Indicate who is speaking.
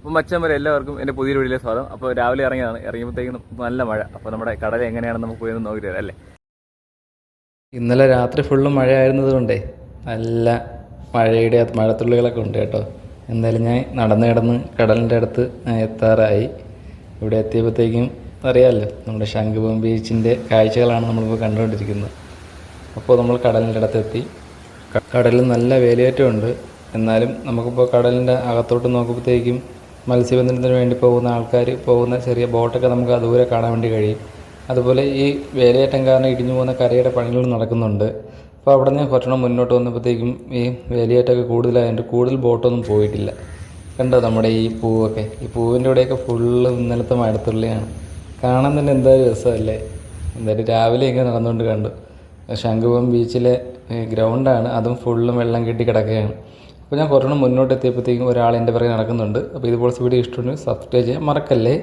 Speaker 1: അപ്പം മച്ചാൻ വരെ എല്ലാവർക്കും എൻ്റെ പുതിയൊരു വീഡിയോയിലെ സ്വാഗതം. അപ്പോൾ രാവിലെ ഇറങ്ങിയപ്പോഴത്തേക്കും നല്ല മഴ. അപ്പോൾ നമ്മുടെ കടൽ എങ്ങനെയാണെന്ന് നമുക്ക് പോയി നോക്കി തരാം അല്ലേ.
Speaker 2: ഇന്നലെ രാത്രി ഫുള്ള് മഴയായിരുന്നത് കൊണ്ടേ നല്ല മഴത്തുള്ളികളൊക്കെ ഉണ്ട് കേട്ടോ. എന്തായാലും ഞാൻ നടന്ന് കിടന്ന് കടലിൻ്റെ അടുത്ത് എത്താറായി. ഇവിടെ എത്തിയപ്പോഴത്തേക്കും അറിയാമല്ലോ, നമ്മുടെ ശംഖുപുരം ബീച്ചിൻ്റെ കാഴ്ചകളാണ് നമ്മളിപ്പോൾ കണ്ടുകൊണ്ടിരിക്കുന്നത്. അപ്പോൾ നമ്മൾ കടലിൻ്റെ അടുത്തെത്തി. കടലിൽ നല്ല വേലിയേറ്റമുണ്ട്. എന്നാലും നമുക്കിപ്പോൾ കടലിൻ്റെ അകത്തോട്ട് നോക്കുമ്പോഴത്തേക്കും മത്സ്യബന്ധനത്തിന് വേണ്ടി പോകുന്ന ആൾക്കാർ പോകുന്ന ചെറിയ ബോട്ടൊക്കെ നമുക്ക് ദൂരെ കാണാൻ വേണ്ടി കഴിയും. അതുപോലെ ഈ വേലിയേറ്റം കാരണം ഇടിഞ്ഞു പോകുന്ന കരയുടെ പണികൾ നടക്കുന്നുണ്ട്. അപ്പോൾ അവിടെ നിന്ന് കുറച്ചെണ്ണം മുന്നോട്ട് വന്നപ്പോഴത്തേക്കും ഈ വേലിയേറ്റമൊക്കെ കൂടുതലായതുകൊണ്ട് കൂടുതൽ ബോട്ടൊന്നും പോയിട്ടില്ല. കണ്ടോ നമ്മുടെ ഈ പൂവൊക്കെ, ഈ പൂവിൻ്റെ ഇവിടെയൊക്കെ ഫുള്ള് ഇന്നലത്തെ മഴത്തുള്ളിയാണ്. കാണാൻ തന്നെ എന്തായാലും രസമല്ലേ. എന്തായാലും രാവിലെ ഇങ്ങനെ നടന്നുകൊണ്ട് കണ്ടു. ശംഖുപുരം ബീച്ചിലെ ഗ്രൗണ്ടാണ്, അതും ഫുള്ളും വെള്ളം കെട്ടി കിടക്കുകയാണ്. അപ്പോൾ ഞാൻ കുറച്ചെണ്ണം മുന്നോട്ട് എത്തിയപ്പോഴത്തേക്കും ഒരാൾ എൻ്റെ പിറകെ നടക്കുന്നുണ്ട്. അപ്പോൾ ഇതുപോലെ വീഡിയോ ഇഷ്ടമുണ്ടെങ്കിൽ സബ്സ്ക്രൈബ് ചെയ്യാൻ മറക്കല്ലേ.